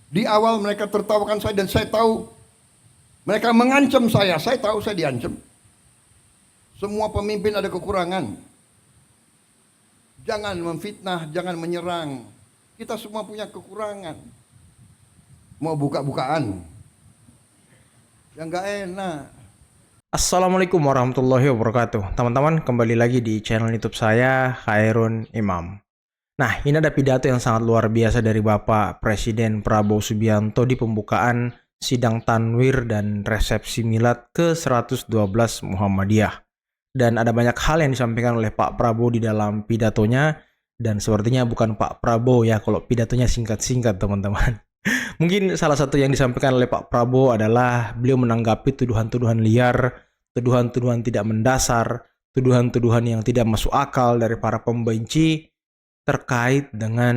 Di awal mereka tertawakan saya dan saya tahu mereka mengancam saya tahu saya diancam. Semua pemimpin ada kekurangan. Jangan memfitnah, jangan menyerang. Kita semua punya kekurangan. Mau buka-bukaan, yang nggak enak. Assalamualaikum warahmatullahi wabarakatuh. Teman-teman, kembali lagi di channel YouTube saya, Khairun Imam. Nah, ini ada pidato yang sangat luar biasa dari Bapak Presiden Prabowo Subianto di pembukaan sidang tanwir dan resepsi milad ke-112 Muhammadiyah. Dan ada banyak hal yang disampaikan oleh Pak Prabowo di dalam pidatonya, dan sepertinya bukan Pak Prabowo ya kalau pidatonya singkat-singkat, teman-teman. Mungkin salah satu yang disampaikan oleh Pak Prabowo adalah beliau menanggapi tuduhan-tuduhan liar, tuduhan-tuduhan tidak mendasar, tuduhan-tuduhan yang tidak masuk akal dari para pembenci terkait dengan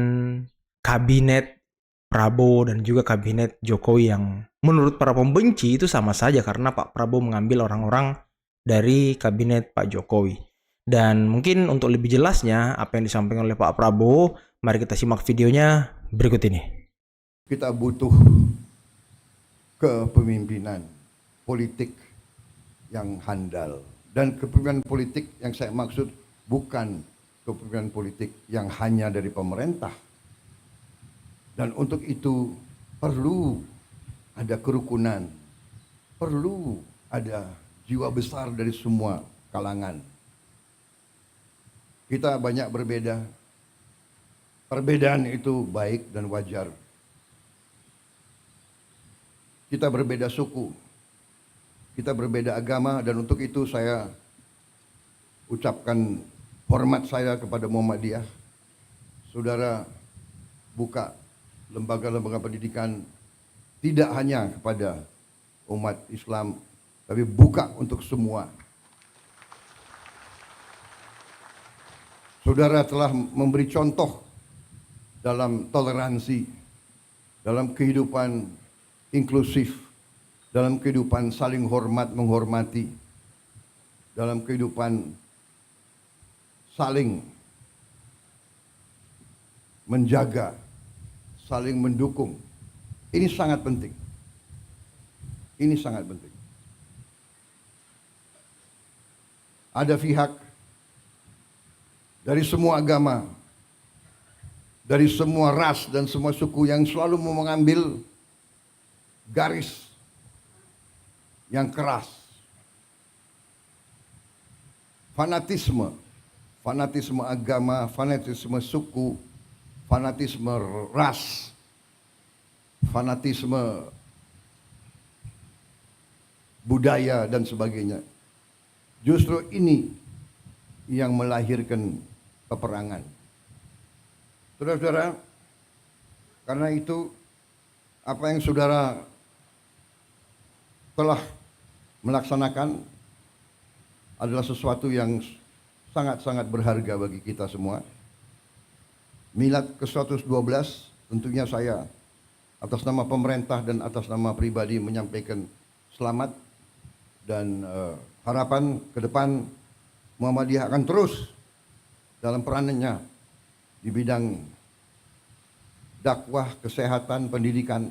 kabinet Prabowo dan juga kabinet Jokowi yang menurut para pembenci itu sama saja karena Pak Prabowo mengambil orang-orang dari kabinet Pak Jokowi. Dan mungkin untuk lebih jelasnya apa yang disampaikan oleh Pak Prabowo, mari kita simak videonya berikut ini. Kita butuh kepemimpinan politik yang handal. Dan kepemimpinan politik yang saya maksud bukan kepemimpinan politik yang hanya dari pemerintah. Dan untuk itu perlu ada kerukunan, perlu ada jiwa besar dari semua kalangan. Kita banyak berbeda, perbedaan itu baik dan wajar. Kita berbeda suku, kita berbeda agama, dan untuk itu saya ucapkan hormat saya kepada Muhammadiyah. Saudara buka lembaga-lembaga pendidikan tidak hanya kepada umat Islam, tapi buka untuk semua. Saudara telah memberi contoh dalam toleransi, dalam kehidupan inklusif, dalam kehidupan saling hormat menghormati, dalam kehidupan saling menjaga, saling mendukung. Ini sangat penting. Ini sangat penting. Ada pihak dari semua agama, dari semua ras dan semua suku yang selalu mau mengambil garis yang keras. Fanatisme, fanatisme agama, fanatisme suku, fanatisme ras, fanatisme budaya dan sebagainya. Justru ini yang melahirkan peperangan. Saudara-saudara, karena itu apa yang saudara telah melaksanakan adalah sesuatu yang sangat-sangat berharga bagi kita semua. Milad ke-112 tentunya saya atas nama pemerintah dan atas nama pribadi menyampaikan selamat dan harapan ke depan Muhammadiyah akan terus dalam peranannya di bidang dakwah, kesehatan, pendidikan,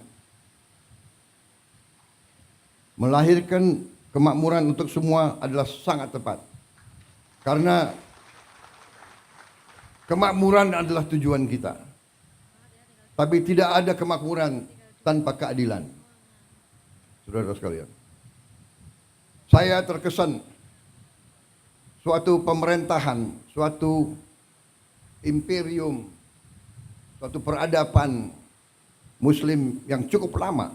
melahirkan kemakmuran untuk semua adalah sangat tepat. Karena kemakmuran adalah tujuan kita. Tapi tidak ada kemakmuran tanpa keadilan. Saudara sekalian, saya terkesan suatu pemerintahan, suatu imperium, suatu peradaban Muslim yang cukup lama,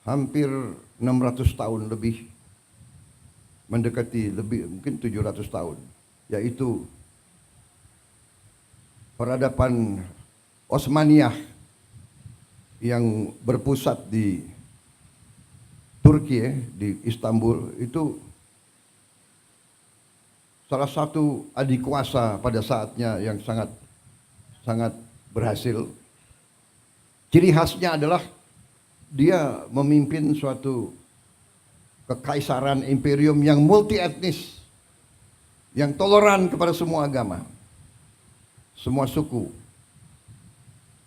hampir 600 tahun lebih, mendekati lebih mungkin 700 tahun, yaitu peradaban Osmaniyah yang berpusat di Turki, di Istanbul. Itu salah satu adik kuasa pada saatnya yang sangat berhasil. Ciri khasnya adalah dia memimpin suatu kekaisaran imperium yang multi etnis, yang toleran kepada semua agama, semua suku,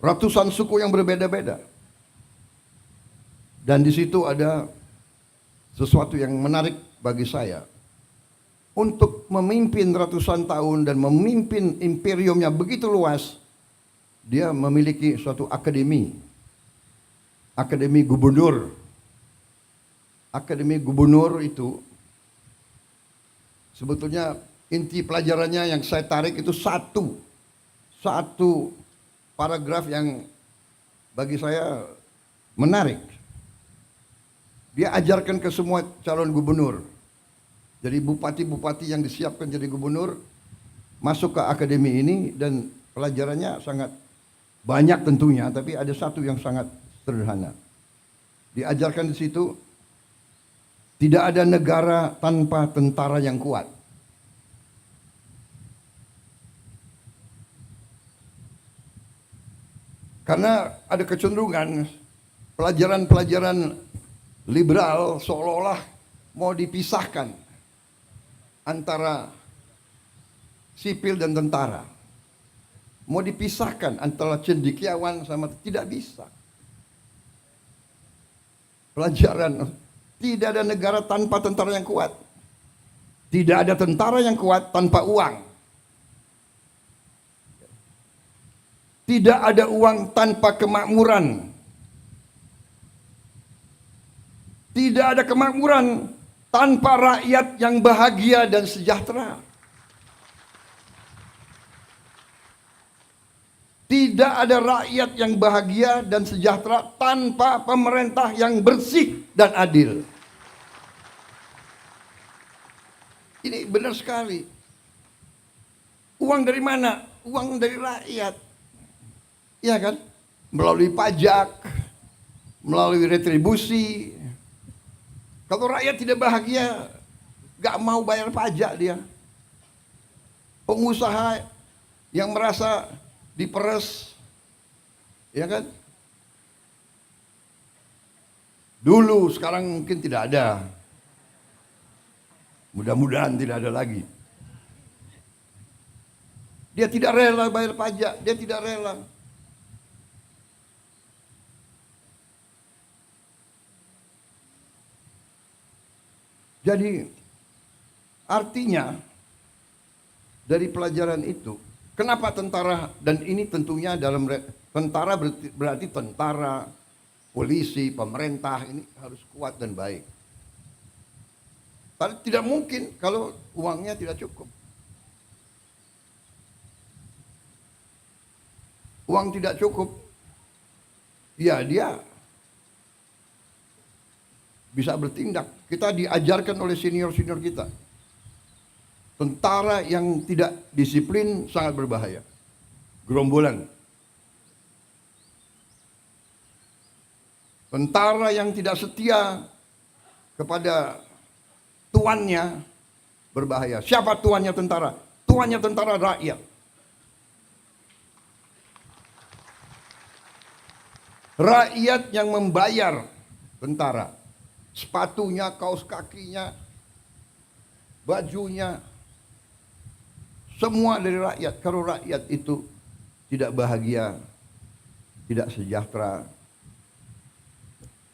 ratusan suku yang berbeda-beda. Dan di situ ada sesuatu yang menarik bagi saya. Untuk memimpin ratusan tahun dan memimpin imperiumnya begitu luas, dia memiliki suatu akademi. Akademi gubernur. Akademi gubernur itu sebetulnya inti pelajarannya yang saya tarik itu satu paragraf yang bagi saya menarik. Dia ajarkan ke semua calon gubernur. Jadi bupati-bupati yang disiapkan jadi gubernur masuk ke akademi ini, dan pelajarannya sangat banyak tentunya, tapi ada satu yang sangat sederhana. Diajarkan di situ, tidak ada negara tanpa tentara yang kuat. Karena ada kecenderungan pelajaran-pelajaran liberal seolah-olah mau dipisahkan antara sipil dan tentara. Mau dipisahkan antara cendekiawan sama, tidak bisa. Pelajaran, tidak ada negara tanpa tentara yang kuat. Tidak ada tentara yang kuat tanpa uang. Tidak ada uang tanpa kemakmuran. Tidak ada kemakmuran tanpa rakyat yang bahagia dan sejahtera. Tidak ada rakyat yang bahagia dan sejahtera tanpa pemerintah yang bersih dan adil. Ini benar sekali. Uang dari mana? Uang dari rakyat. Iya kan? Melalui pajak, melalui retribusi. Kalau rakyat tidak bahagia, gak mau bayar pajak dia. Pengusaha yang merasa diperes, ya kan? Dulu, sekarang mungkin tidak ada. Mudah-mudahan tidak ada lagi. Dia tidak rela bayar pajak, dia tidak rela. Jadi artinya dari pelajaran itu, kenapa tentara, dan ini tentunya dalam tentara berarti tentara, polisi, pemerintah ini harus kuat dan baik. Tapi tidak mungkin kalau uangnya tidak cukup. Uang tidak cukup, ya dia bisa bertindak. Kita diajarkan oleh senior-senior kita. Tentara yang tidak disiplin sangat berbahaya. Gerombolan. Tentara yang tidak setia kepada tuannya berbahaya. Siapa tuannya tentara? Tuannya tentara rakyat. Rakyat yang membayar tentara. Sepatunya, kaos kakinya, bajunya, semua dari rakyat. Kalau rakyat itu tidak bahagia, tidak sejahtera,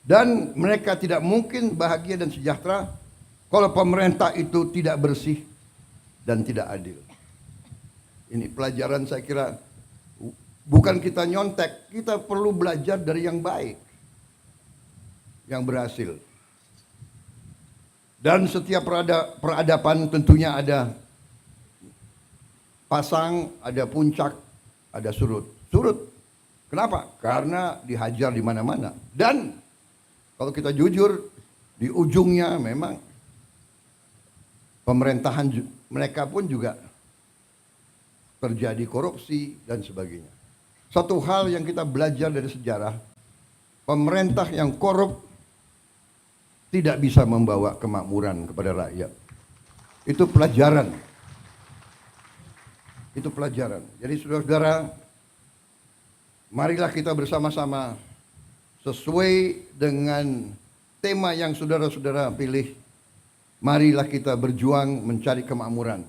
dan mereka tidak mungkin bahagia dan sejahtera kalau pemerintah itu tidak bersih dan tidak adil. Ini pelajaran saya kira, bukan kita nyontek, kita perlu belajar dari yang baik, yang berhasil. Dan setiap peradaban tentunya ada pasang, ada puncak, ada surut. Surut. Kenapa? Karena dihajar di mana-mana. Dan kalau kita jujur, di ujungnya memang pemerintahan mereka pun juga terjadi korupsi dan sebagainya. Satu hal yang kita belajar dari sejarah, pemerintah yang korup tidak bisa membawa kemakmuran kepada rakyat. Itu pelajaran. Itu pelajaran. Jadi saudara-saudara, marilah kita bersama-sama sesuai dengan tema yang saudara-saudara pilih. Marilah kita berjuang mencari kemakmuran.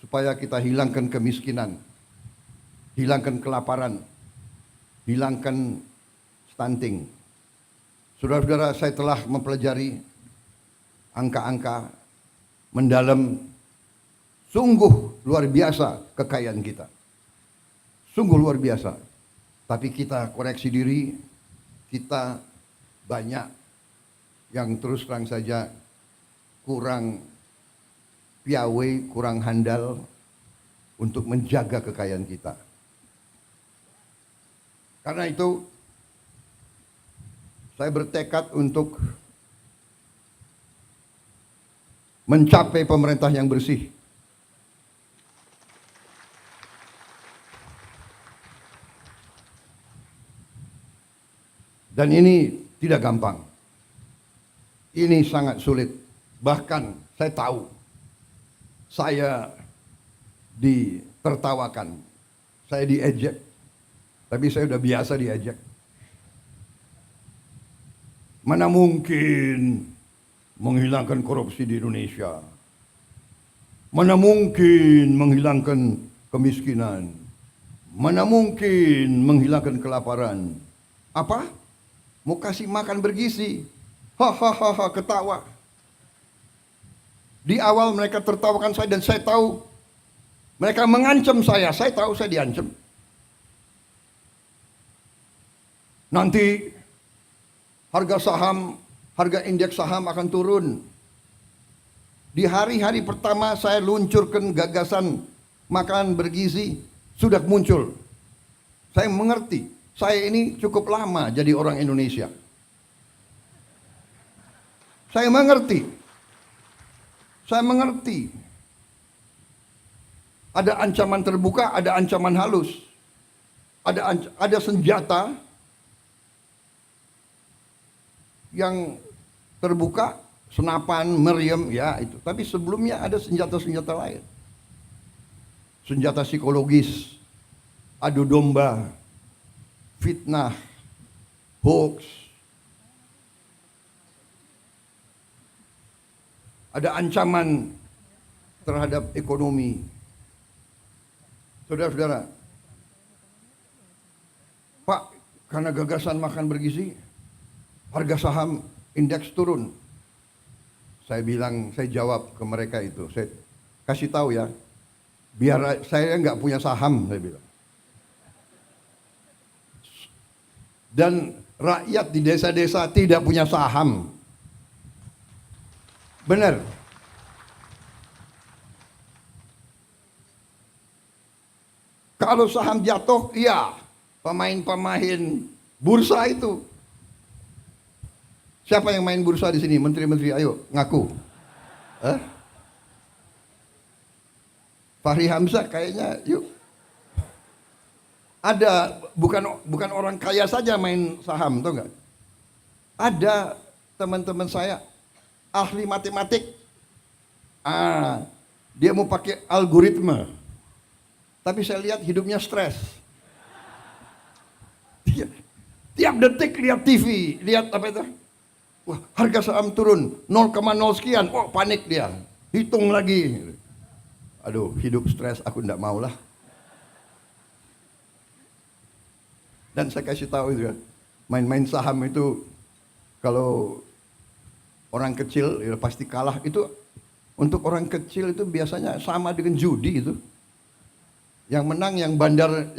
Supaya kita hilangkan kemiskinan, hilangkan kelaparan, hilangkan stunting. Saudara-saudara, saya telah mempelajari angka-angka mendalam. Sungguh luar biasa kekayaan kita. Sungguh luar biasa. Tapi kita koreksi diri, kita banyak yang terus terang saja kurang piawe, kurang handal untuk menjaga kekayaan kita. Karena itu saya bertekad untuk mencapai pemerintah yang bersih. Dan ini tidak gampang. Ini sangat sulit. Bahkan saya tahu, saya ditertawakan, saya diejek. Tapi saya sudah biasa diejek. Mana mungkin menghilangkan korupsi di Indonesia? Mana mungkin menghilangkan kemiskinan? Mana mungkin menghilangkan kelaparan? Apa? Mau kasih makan bergizi. Hahaha, ketawa. Di awal mereka tertawakan saya dan saya tahu mereka mengancam saya. Saya tahu saya diancam. Nanti harga saham, harga indeks saham akan turun. Di hari-hari pertama saya luncurkan gagasan makanan bergizi, sudah muncul. Saya mengerti. Saya ini cukup lama jadi orang Indonesia. Saya mengerti. Saya mengerti. Ada ancaman terbuka, ada ancaman halus. Ada senjata yang terbuka, senapan, meriam, ya itu. Tapi sebelumnya ada senjata-senjata lain. Senjata psikologis, adu domba, fitnah, hoax. Ada ancaman terhadap ekonomi. Saudara-saudara, Pak, karena gagasan makan bergizi, harga saham indeks turun. Saya bilang, saya jawab ke mereka itu, saya kasih tahu ya, biar saya nggak punya saham, saya bilang. Dan rakyat di desa-desa tidak punya saham. Benar. Kalau saham jatuh, iya, pemain-pemain bursa itu. Siapa yang main bursa di sini? Menteri-menteri, ayo ngaku. Fahri Hamzah kayaknya, yuk. Ada bukan orang kaya saja main saham, tahu nggak? Ada teman-teman saya ahli matematik. Dia mau pakai algoritma. Tapi saya lihat hidupnya stres. Tiap detik lihat TV, lihat apa itu? Wah, harga saham turun 0,0 sekian. Oh, panik dia. Hitung lagi. Aduh, hidup stres, aku enggak maulah. Dan saya kasih tahu itu kan, main-main saham itu kalau orang kecil ya pasti kalah. Itu untuk orang kecil itu biasanya sama dengan judi itu. Yang menang yang bandar,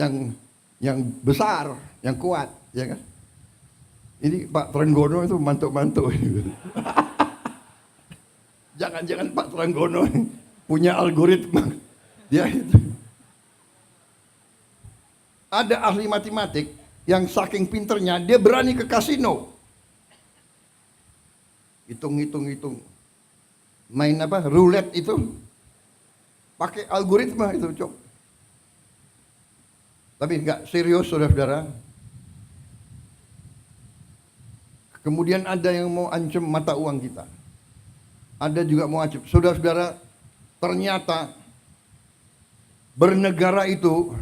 yang besar, yang kuat, ya kan? Ini Pak Trenggono itu mantuk-mantuk. Jangan-jangan Pak Trenggono punya algoritma. Dia itu. Ada ahli matematik yang saking pinternya dia berani ke kasino. Hitung. Main apa? Roulette itu. Pakai algoritma itu, Cok. Tapi enggak serius, saudara-saudara. Kemudian ada yang mau ancam mata uang kita. Ada juga mau ancam. Saudara-saudara, ternyata bernegara itu,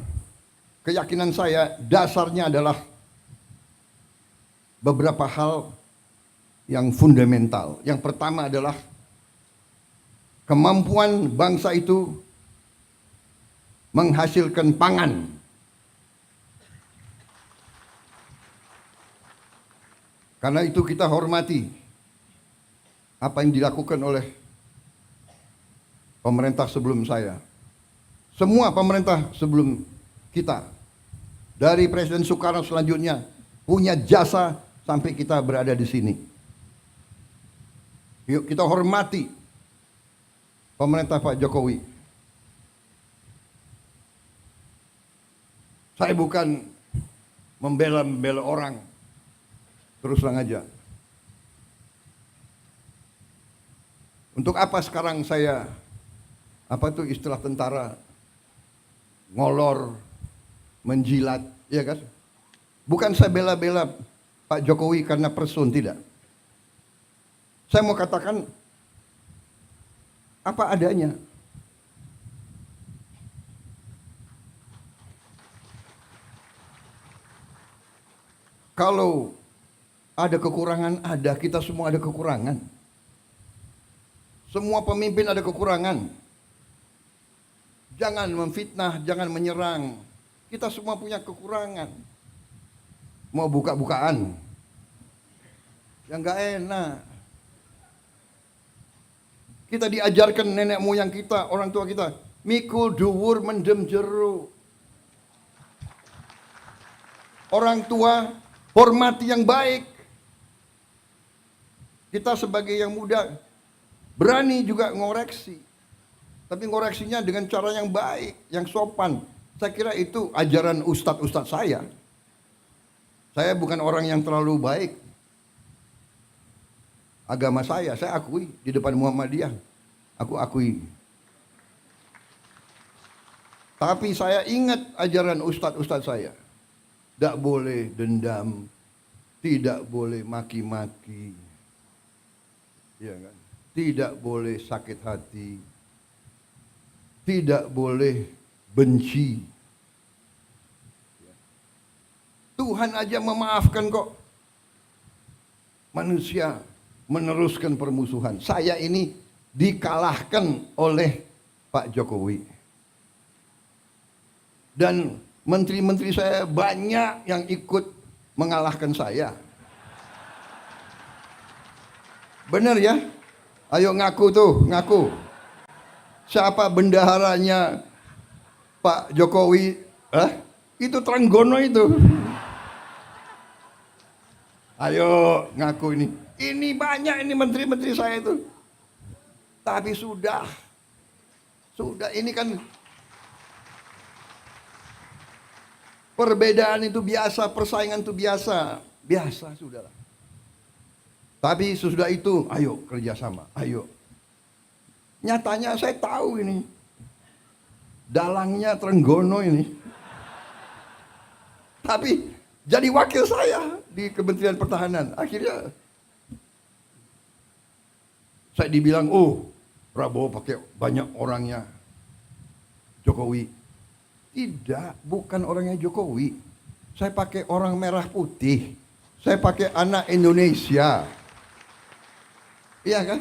keyakinan saya dasarnya adalah beberapa hal yang fundamental. Yang pertama adalah kemampuan bangsa itu menghasilkan pangan. Karena itu kita hormati apa yang dilakukan oleh pemerintah sebelum saya. Semua pemerintah sebelum kita. Dari Presiden Soekarno selanjutnya punya jasa sampai kita berada di sini. Yuk kita hormati pemerintah Pak Jokowi. Saya bukan membela orang, terus terang aja. Untuk apa sekarang saya, apa itu istilah tentara, ngolor, menjilat, ya kan? Bukan saya bela-bela Pak Jokowi karena person, tidak. Saya mau katakan apa adanya. Kalau ada kekurangan, kita semua ada kekurangan. Semua pemimpin ada kekurangan. Jangan memfitnah, jangan menyerang. Kita semua punya kekurangan. Mau buka-bukaan, yang gak enak. Kita diajarkan nenek moyang kita, orang tua kita, mikul dhuwur mendem jero. Orang tua hormati yang baik. Kita sebagai yang muda berani juga ngoreksi. Tapi ngoreksinya dengan cara yang baik, yang sopan. Saya kira itu ajaran ustadz-ustadz saya. Saya bukan orang yang terlalu baik. Agama saya akui di depan Muhammadiyah. Aku akui. Tapi saya ingat ajaran ustadz-ustadz saya. Tidak boleh dendam, tidak boleh maki-maki, ya kan? Tidak boleh sakit hati, tidak boleh benci. Tuhan aja memaafkan kok. Manusia meneruskan permusuhan. Saya ini dikalahkan oleh Pak Jokowi. Dan menteri-menteri saya banyak yang ikut mengalahkan saya. Benar ya? Ayo ngaku tuh, ngaku. Siapa bendaharanya Pak Jokowi? Itu Trenggono itu. Ayo ngaku ini. Ini banyak ini menteri-menteri saya itu. Tapi sudah ini kan perbedaan itu biasa, persaingan itu biasa sudahlah. Tapi sesudah itu, ayo kerjasama, ayo. Nyatanya saya tahu ini, dalangnya Trenggono ini. Tapi jadi wakil saya di Kementerian Pertahanan. Akhirnya saya dibilang, oh Prabowo pakai banyak orangnya Jokowi. Tidak, bukan orangnya Jokowi. Saya pakai orang merah putih. Saya pakai anak Indonesia. Iya kan?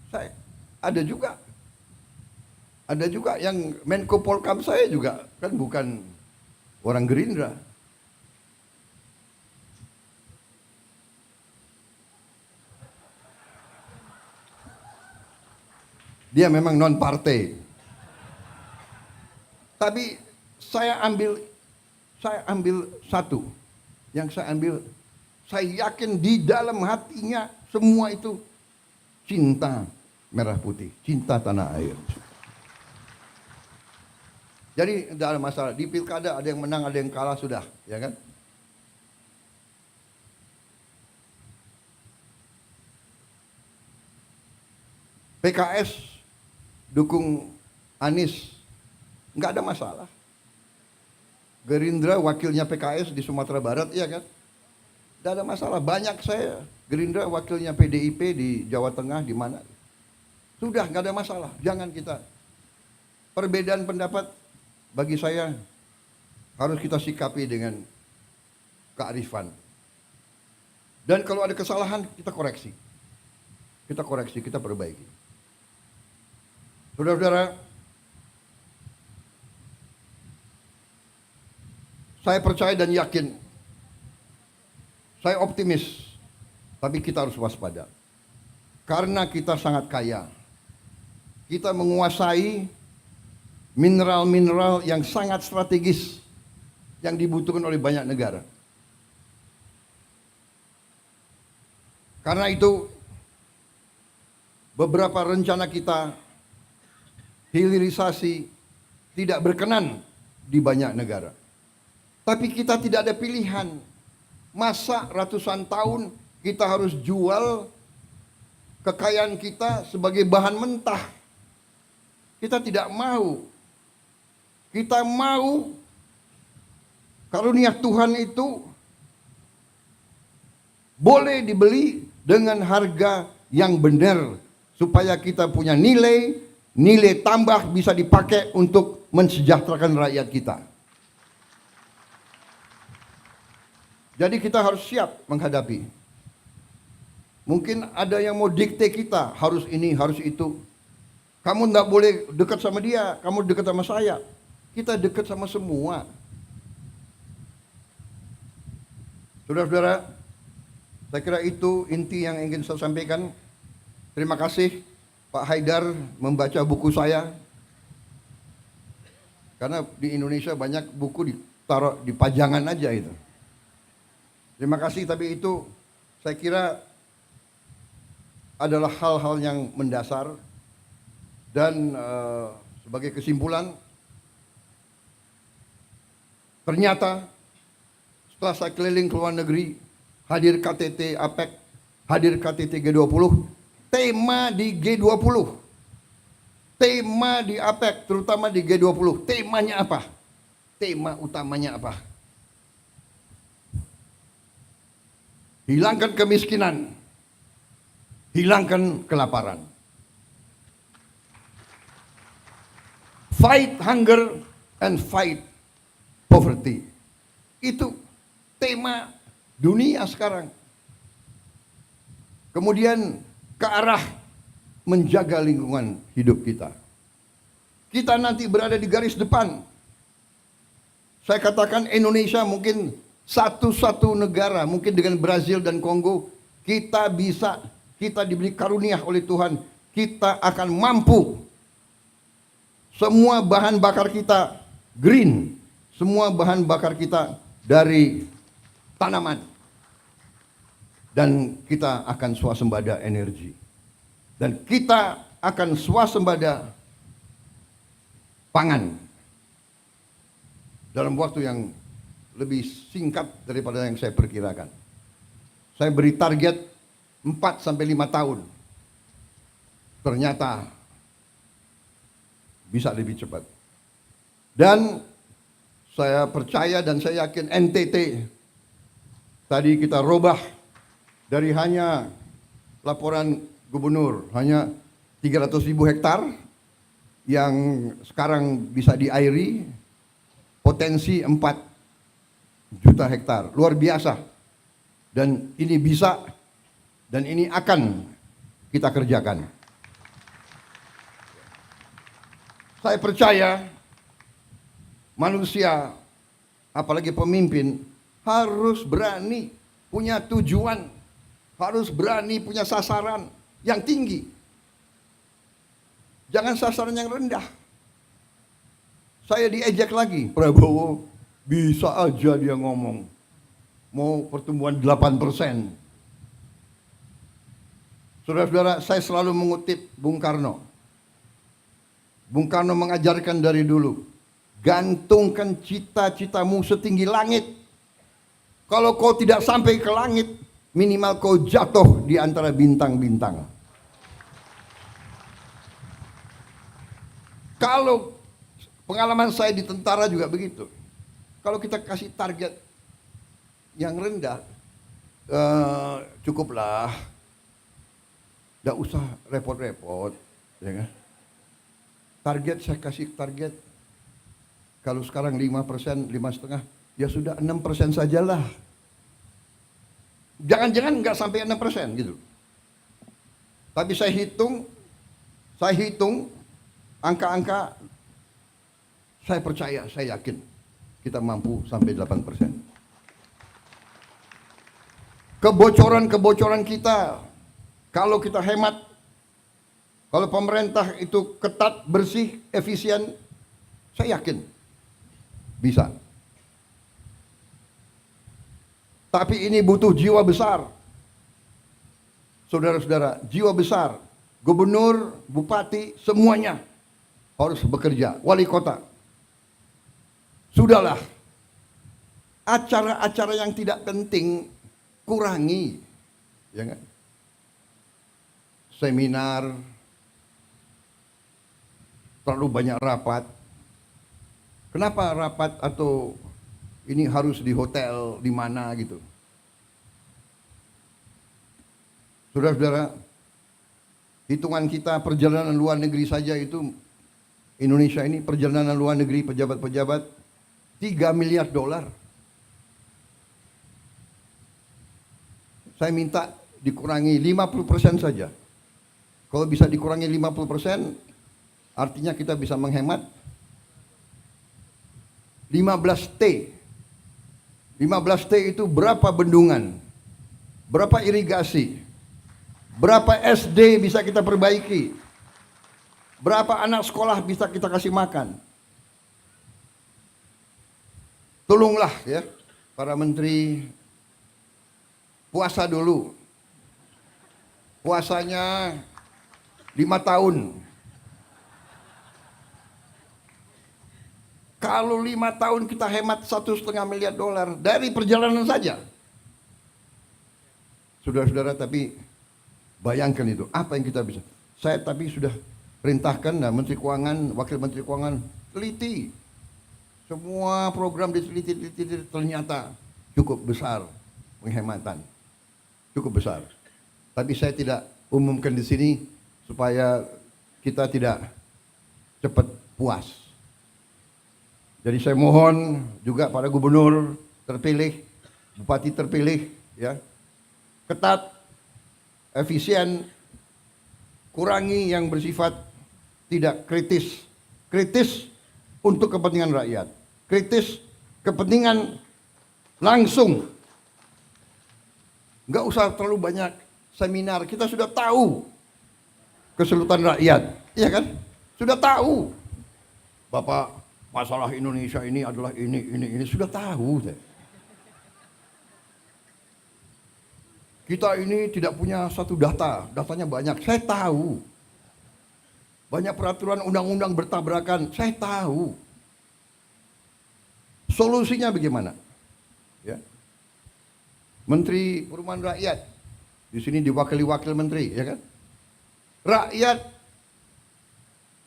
Saya ada juga yang Menko Polkam saya juga kan bukan orang Gerindra. Dia memang non partai. Tapi saya ambil satu. Yang saya ambil, saya yakin di dalam hatinya semua itu cinta merah putih, cinta tanah air. Jadi tidak ada masalah. Di pilkada ada yang menang, ada yang kalah, sudah, ya kan? PKS dukung Anies, nggak ada masalah. Gerindra wakilnya PKS di Sumatera Barat, iya kan? Tidak ada masalah. Banyak saya Gerindra wakilnya PDIP di Jawa Tengah, di mana? Sudah nggak ada masalah. Jangan kita perbedaan pendapat bagi saya harus kita sikapi dengan kearifan. Dan kalau ada kesalahan kita koreksi. Kita perbaiki. Saudara-saudara, Saya percaya dan yakin, saya optimis, tapi kita harus waspada. Karena kita sangat kaya, kita menguasai mineral-mineral yang sangat strategis yang dibutuhkan oleh banyak negara. Karena itu beberapa rencana kita hilirisasi tidak berkenan di banyak negara. Tapi kita tidak ada pilihan. Masa ratusan tahun kita harus jual kekayaan kita sebagai bahan mentah? Kita tidak mau. Kita mau karunia Tuhan itu boleh dibeli dengan harga yang benar, supaya kita punya nilai tambah bisa dipakai untuk mensejahterakan rakyat kita. Jadi kita harus siap menghadapi. Mungkin ada yang mau dikte kita, harus ini, harus itu. Kamu tidak boleh dekat sama dia, kamu dekat sama saya. Kita dekat sama semua. Saudara-saudara, saya kira itu inti yang ingin saya sampaikan. Terima kasih Pak Haidar membaca buku saya. Karena di Indonesia banyak buku ditaruh di pajangan aja itu. Terima kasih, tapi itu saya kira adalah hal-hal yang mendasar. Dan sebagai kesimpulan, ternyata setelah saya keliling ke luar negeri, hadir KTT APEC, hadir KTT G20, tema di G20, tema di APEC, terutama di G20, temanya apa? Tema utamanya apa? Hilangkan kemiskinan, hilangkan kelaparan. Fight hunger and fight poverty. Itu tema dunia sekarang. Kemudian ke arah menjaga lingkungan hidup kita. Kita nanti berada di garis depan. Saya katakan Indonesia mungkin satu-satu negara, mungkin dengan Brazil dan Kongo, kita diberi karunia oleh Tuhan, kita akan mampu. Semua bahan bakar kita green, semua bahan bakar kita dari tanaman. Dan kita akan swasembada energi. Dan kita akan swasembada pangan. Dalam waktu yang lebih singkat daripada yang saya perkirakan. Saya beri target 4 sampai 5 tahun. Ternyata bisa lebih cepat. Dan saya percaya dan saya yakin NTT tadi kita robah dari hanya laporan gubernur hanya 300.000 hektar yang sekarang bisa diairi, potensi 4 juta hektar, luar biasa. Dan ini bisa dan ini akan kita kerjakan. Saya percaya manusia, apalagi pemimpin, harus berani punya tujuan, harus berani punya sasaran yang tinggi. Jangan sasaran yang rendah. Saya diejek lagi, Prabowo bisa aja dia ngomong mau pertumbuhan 8%. Saudara-saudara, saya selalu mengutip Bung Karno. Bung Karno mengajarkan dari dulu, gantungkan cita-citamu setinggi langit. Kalau kau tidak sampai ke langit, minimal kau jatuh di antara bintang-bintang. Kalau pengalaman saya di tentara juga begitu. Kalau kita kasih target yang rendah, cukuplah, tidak usah repot-repot, ya kan? Target saya kasih target, kalau sekarang 5%, 5,5%, ya sudah 6% sajalah. Jangan-jangan nggak sampai 6% gitu. Tapi saya hitung angka-angka, saya percaya, saya yakin kita mampu sampai 8%. Kebocoran-kebocoran kita, kalau kita hemat, kalau pemerintah itu ketat, bersih, efisien, saya yakin bisa. Tapi ini butuh jiwa besar. Saudara-saudara, jiwa besar. Gubernur, bupati, semuanya harus bekerja. Wali kota. Sudahlah. Acara-acara yang tidak penting kurangi. Ya kan? Seminar, terlalu banyak rapat. Kenapa rapat atau ini harus di hotel, di mana gitu? Saudara-saudara, hitungan kita perjalanan luar negeri saja itu, Indonesia ini perjalanan luar negeri pejabat-pejabat $3 miliar. Saya minta dikurangi 50% saja. Kalau bisa dikurangi 50%, artinya kita bisa menghemat 15T. 15T itu berapa bendungan, berapa irigasi, berapa SD bisa kita perbaiki, berapa anak sekolah bisa kita kasih makan. Tolonglah ya para menteri, puasa dulu. Puasanya 5 tahun. Kalau 5 tahun kita hemat $1,5 miliar dari perjalanan saja. Saudara-saudara, tapi bayangkan itu, apa yang kita bisa. Saya tapi sudah perintahkan Menteri Keuangan, Wakil Menteri Keuangan, teliti. Semua program diteliti, ternyata cukup besar penghematan. Cukup besar. Tapi saya tidak umumkan di sini supaya kita tidak cepat puas. Jadi saya mohon juga para gubernur terpilih, bupati terpilih, ya, ketat, efisien, kurangi yang bersifat tidak kritis, kritis untuk kepentingan rakyat, kritis kepentingan langsung. Nggak usah terlalu banyak seminar, kita sudah tahu kesulitan rakyat, iya kan? Sudah tahu, Bapak. Masalah Indonesia ini adalah ini sudah tahu. Kita ini tidak punya satu datanya banyak, saya tahu. Banyak peraturan undang-undang bertabrakan, saya tahu. Solusinya bagaimana? Ya. Menteri Perumahan Rakyat, di sini diwakili wakil menteri, ya kan?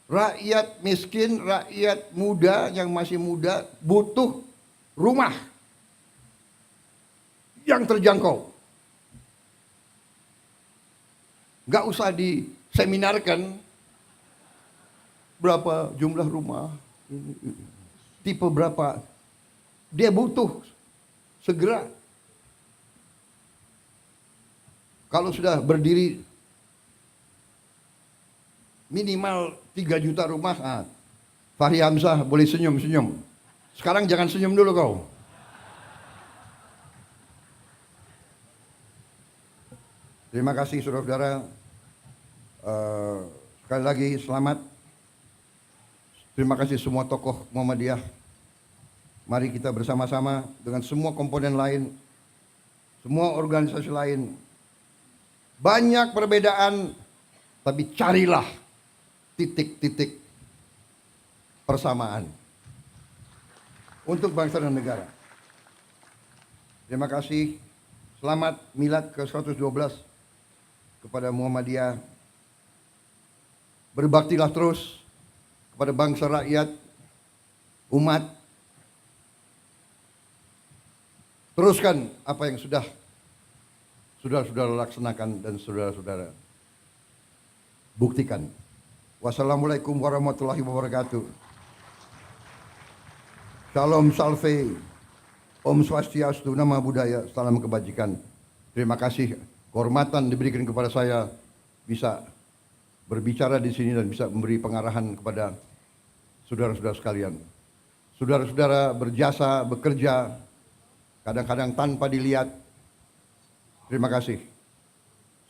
Rakyat miskin, rakyat muda yang masih muda butuh rumah yang terjangkau. Gak usah diseminarkan berapa jumlah rumah, tipe berapa. Dia butuh segera. Kalau sudah berdiri minimal 3 juta rumah, Fahri Hamzah boleh senyum-senyum. Sekarang jangan senyum dulu kau. Terima kasih saudara-saudara. Sekali lagi selamat. Terima kasih semua tokoh Muhammadiyah. Mari kita bersama-sama dengan semua komponen lain, semua organisasi lain. Banyak perbedaan, tapi carilah titik-titik persamaan untuk bangsa dan negara. Terima kasih. Selamat Milad ke-112 kepada Muhammadiyah. Berbaktilah terus kepada bangsa, rakyat, umat. Teruskan apa yang sudah saudara-saudara laksanakan dan saudara-saudara buktikan. Wassalamualaikum warahmatullahi wabarakatuh. Shalom salve, Om Swastiastu, nama budaya, salam kebajikan. Terima kasih kehormatan diberikan kepada saya bisa berbicara di sini dan bisa memberi pengarahan kepada saudara-saudara sekalian. saudara-saudara berjasa, bekerja, kadang-kadang tanpa dilihat. Terima kasih.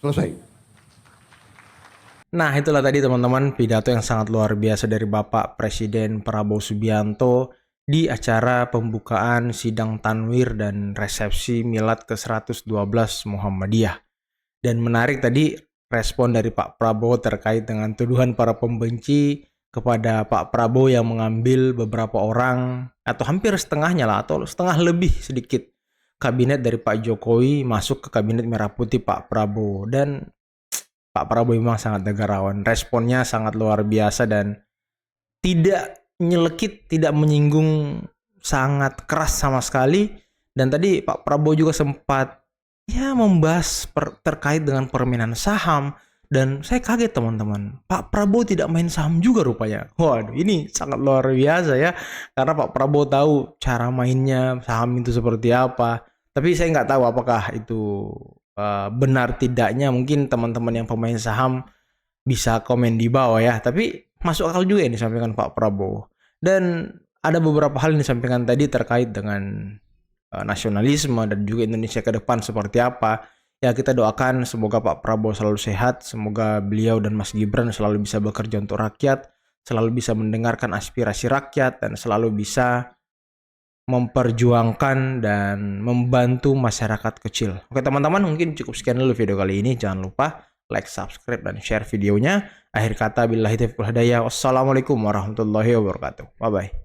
Selesai. Nah, itulah tadi teman-teman pidato yang sangat luar biasa dari Bapak Presiden Prabowo Subianto di acara pembukaan sidang tanwir dan resepsi milad ke-112 Muhammadiyah. Dan menarik tadi respon dari Pak Prabowo terkait dengan tuduhan para pembenci kepada Pak Prabowo yang mengambil beberapa orang atau hampir setengahnya lah atau setengah lebih sedikit kabinet dari Pak Jokowi masuk ke kabinet merah putih Pak Prabowo. Dan Pak Prabowo memang sangat negarawan. Responnya sangat luar biasa dan tidak nyelekit, tidak menyinggung, sangat keras sama sekali. Dan tadi Pak Prabowo juga sempat membahas terkait dengan permainan saham. Dan saya kaget teman-teman, Pak Prabowo tidak main saham juga rupanya. Waduh, ini sangat luar biasa ya. Karena Pak Prabowo tahu cara mainnya saham itu seperti apa. Tapi saya nggak tahu apakah itu benar tidaknya. Mungkin teman-teman yang pemain saham bisa komen di bawah ya. Tapi masuk akal juga yang disampaikan Pak Prabowo. Dan ada beberapa hal yang disampaikan tadi terkait dengan nasionalisme dan juga Indonesia ke depan seperti apa. Ya, kita doakan semoga Pak Prabowo selalu sehat, semoga beliau dan Mas Gibran selalu bisa bekerja untuk rakyat, selalu bisa mendengarkan aspirasi rakyat, dan selalu bisa memperjuangkan dan membantu masyarakat kecil. Oke teman-teman, mungkin cukup sekian dulu video kali ini. Jangan lupa like, subscribe, dan share videonya. Akhir kata, billahi taufiq wal hidayah. Wassalamualaikum warahmatullahi wabarakatuh. Bye-bye.